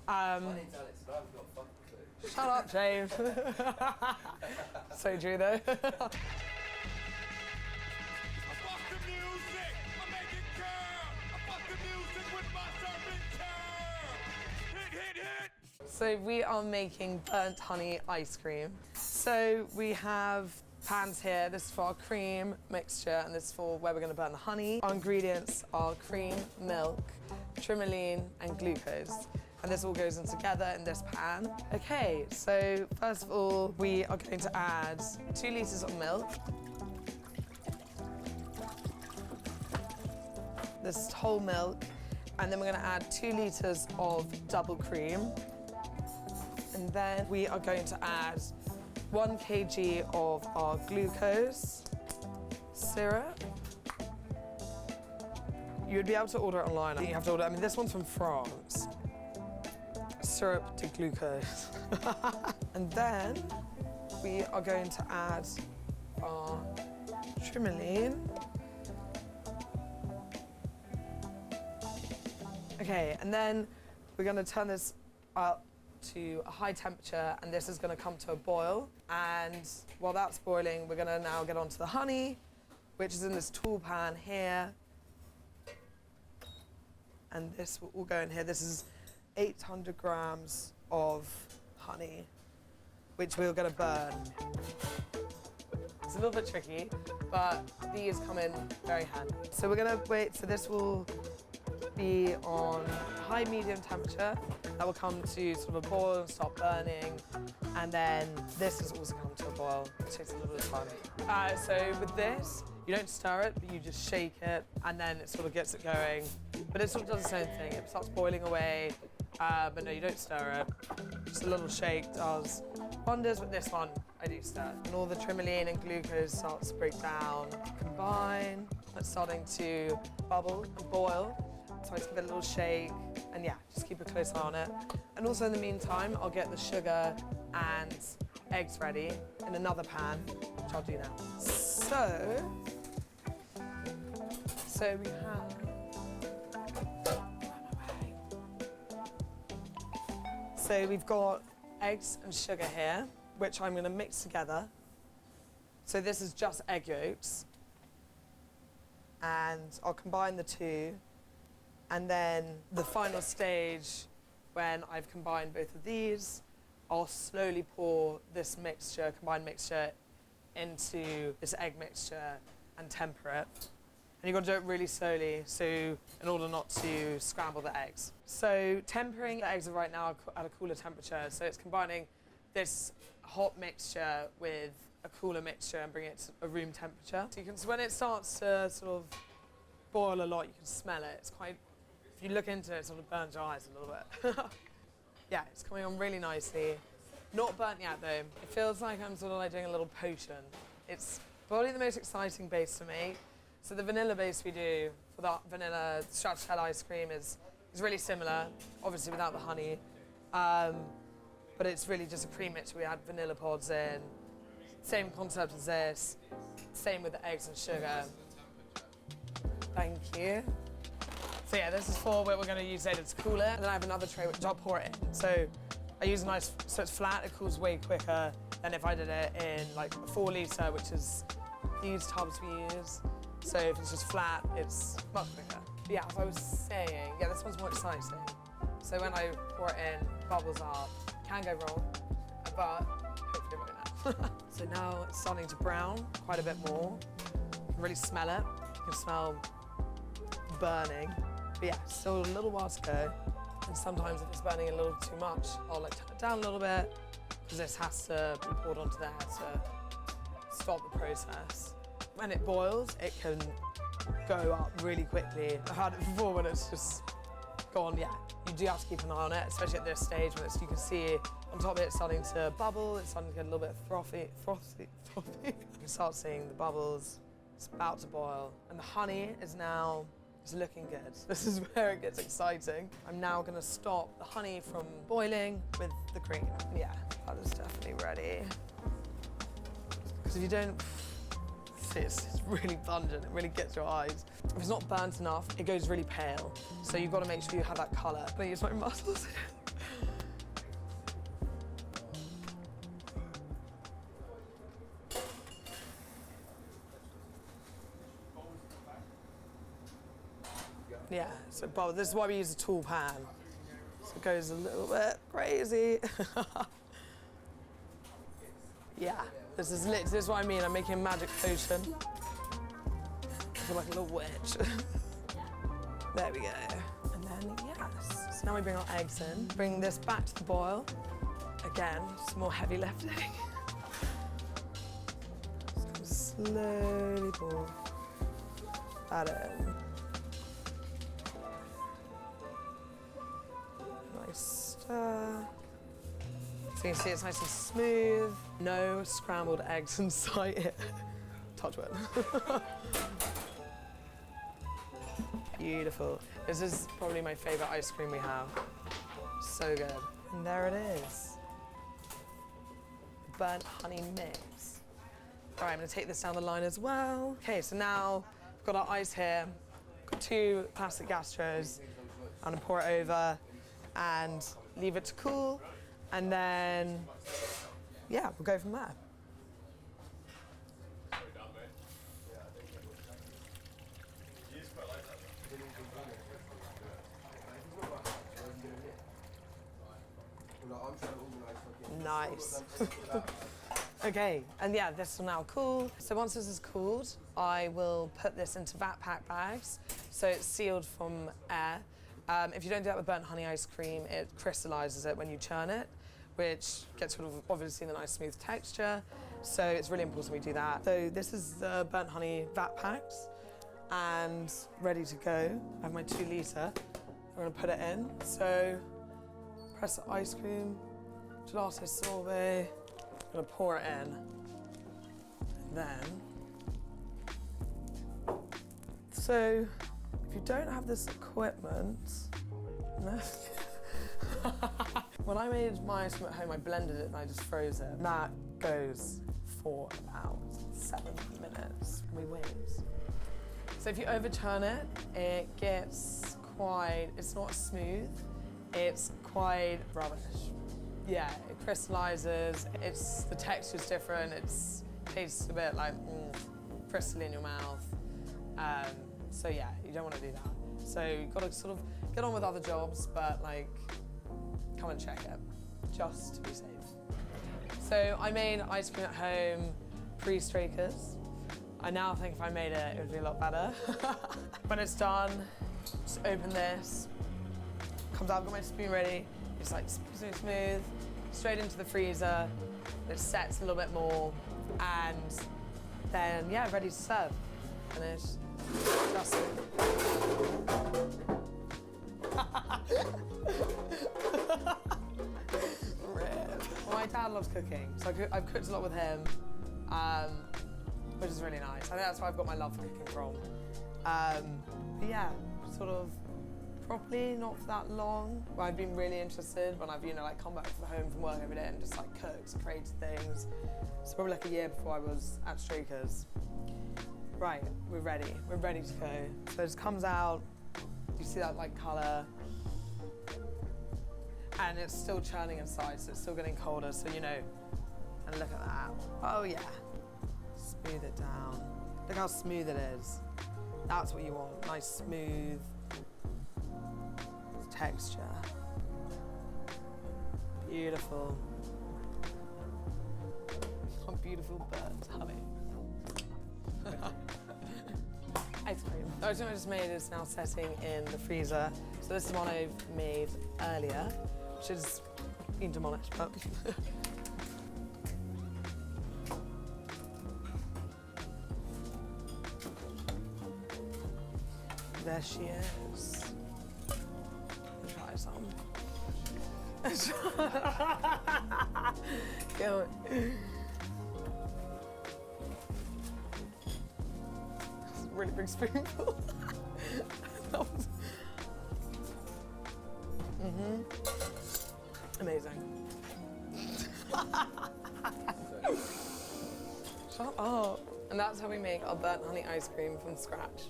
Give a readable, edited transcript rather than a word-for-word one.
My name's Alex, but I haven't got a fucking clue. Shut up, James. So true, though. So we are making burnt honey ice cream. So we have pans here. This is for our cream mixture, and this is for where we're going to burn the honey. Our ingredients are cream, milk, trimoline, and glucose. And this all goes in together in this pan. Okay, so first of all, we are going to add 2 litres of milk. This is whole milk. And then we're going to add 2 litres of double cream. And then we are going to add 1 kg of our glucose syrup. You would be able to order it online. You have to order, I mean, this one's from France. Syrup to glucose. And then we are going to add our trimoline. Okay, and then we're going to turn this up to a high temperature, and this is going to come to a boil. And while that's boiling, we're going to now get onto the honey, which is in this tall pan here. And this will all go in here. This is 800 grams of honey, which we're going to burn. It's a little bit tricky, but these come in very handy. So we're going to wait, so this will be on high medium temperature. That will come to sort of a boil and start burning, and then this has also come to a boil. It takes a little bit of time. So with this, you don't stir it, but you just shake it, and then it sort of gets it going. But it sort of does the same thing. It starts boiling away, but no, you don't stir it. Just a little shake does wonders. With this one, I do stir. And all the trimoline and glucose starts to break down, combine. It's starting to bubble and boil. So I just give it a little shake, and yeah, just keep a close eye on it. And also in the meantime, I'll get the sugar and eggs ready in another pan, which I'll do now. So we have, so we've got eggs and sugar here, which I'm gonna mix together. So this is just egg yolks, and I'll combine the two. And then the final stage, when I've combined both of these, I'll slowly pour this mixture, combined mixture, into this egg mixture and temper it. And you've got to do it really slowly, so in order not to scramble the eggs. So tempering the eggs are right now at a cooler temperature, so it's combining this hot mixture with a cooler mixture and bringing it to a room temperature. So you can, so when it starts to sort of boil a lot, you can smell it. It's quite, if you look into it, it sort of burns your eyes a little bit. Yeah, it's coming on really nicely. Not burnt yet though. It feels like I'm sort of like doing a little potion. It's probably the most exciting base to make. So the vanilla base we do for that vanilla stracciatella ice cream is really similar, obviously without the honey. But it's really just a pre-mix. We add vanilla pods in. Same concept as this. Same with the eggs and sugar. Thank you. So yeah, this is for what we're going to use later to cool it. And then I have another tray which I'll pour it in. So I use a nice, so it's flat, it cools way quicker than if I did it in like a 4 litre, which is these tubs we use. So if it's just flat, it's much quicker. But yeah, as I was saying, yeah, this one's more exciting. So when I pour it in, bubbles up, can go wrong, but hopefully it won't now. So now it's starting to brown quite a bit more. You can really smell it. You can smell burning. But yeah, still a little while to go. And sometimes if it's burning a little too much, I'll like turn it down a little bit, because this has to be poured onto there to stop the process. When it boils, it can go up really quickly. I've had it before when it's just gone, yeah. You do have to keep an eye on it, especially at this stage when it's, you can see on top of it starting to bubble, it's starting to get a little bit frothy. You can start seeing the bubbles, it's about to boil. And the honey is now, it's looking good. This is where it gets exciting. I'm now gonna stop the honey from boiling with the cream. Yeah, that is definitely ready. Because if you don't, it's really pungent, it really gets your eyes. If it's not burnt enough, it goes really pale. So you've got to make sure you have that colour. I'm gonna use my muscles here. Yeah, so but this is why we use a tall pan. So it goes a little bit crazy. Yeah, this is what I mean. I'm making a magic potion. I feel like a little witch. There we go. And then, yes. So now we bring our eggs in. Bring this back to the boil. Again, some more heavy lifting. Just gonna slowly pour that in. Nice stir. So you can see it's nice and smooth. No scrambled eggs inside it. Touch wood. Beautiful. This is probably my favorite ice cream we have. So good. And there it is. Burnt honey mix. All right, I'm gonna take this down the line as well. Okay, so now we've got our ice here. Got 2 plastic gastros. I'm gonna pour it over and leave it to cool. And then, yeah, we'll go from there. Nice. Okay, and yeah, this will now cool. So once this is cooled, I will put this into vat pack bags, so it's sealed from air. If you don't do that with burnt honey ice cream, it crystallizes it when you churn it, which gets rid of obviously the nice smooth texture. So it's really important we do that. So this is the burnt honey vat packs and ready to go. I have my 2 litre. I'm gonna put it in. So press the ice cream, gelato sorbet. I'm gonna pour it in. And then, so if you don't have this equipment, no. When I made my ice cream at home, I blended it and I just froze it. And that goes for about 7 minutes. We wait. So if you overturn it, it gets quite, it's not smooth, it's quite rubbish. Yeah, it crystallizes, the texture's different, it tastes a bit like crystal in your mouth. So yeah, you don't want to do that. So you've got to sort of get on with other jobs, but like, come and check it, just to be safe. So I made ice cream at home pre-Strakers. I now think if I made it, it would be a lot better. When it's done, just open this, comes out, I've got my spoon ready, it's like smooth, straight into the freezer, it sets a little bit more, and then, yeah, ready to serve. Finish. Just my dad loves cooking, so I've cooked a lot with him, which is really nice. I think that's where I've got my love for cooking from. But yeah, sort of properly, not for that long. But I've been really interested when I've, like come back home from work every day and just like cooked and created things. It's probably like a year before I was at Strakers. Right, we're ready to go. So it just comes out, you see that like colour, and it's still churning inside, so it's still getting colder, so and look at that. Oh yeah, smooth it down. Look how smooth it is. That's what you want, nice smooth texture. Beautiful. A beautiful bird, honey. Ice cream. The ice cream I just made is now setting in the freezer. So this is one I've made earlier, which has been demolished, but there she is. Try some. Go. Really big spoonful. Amazing. Shut up. And that's how we make our burnt honey ice cream from scratch.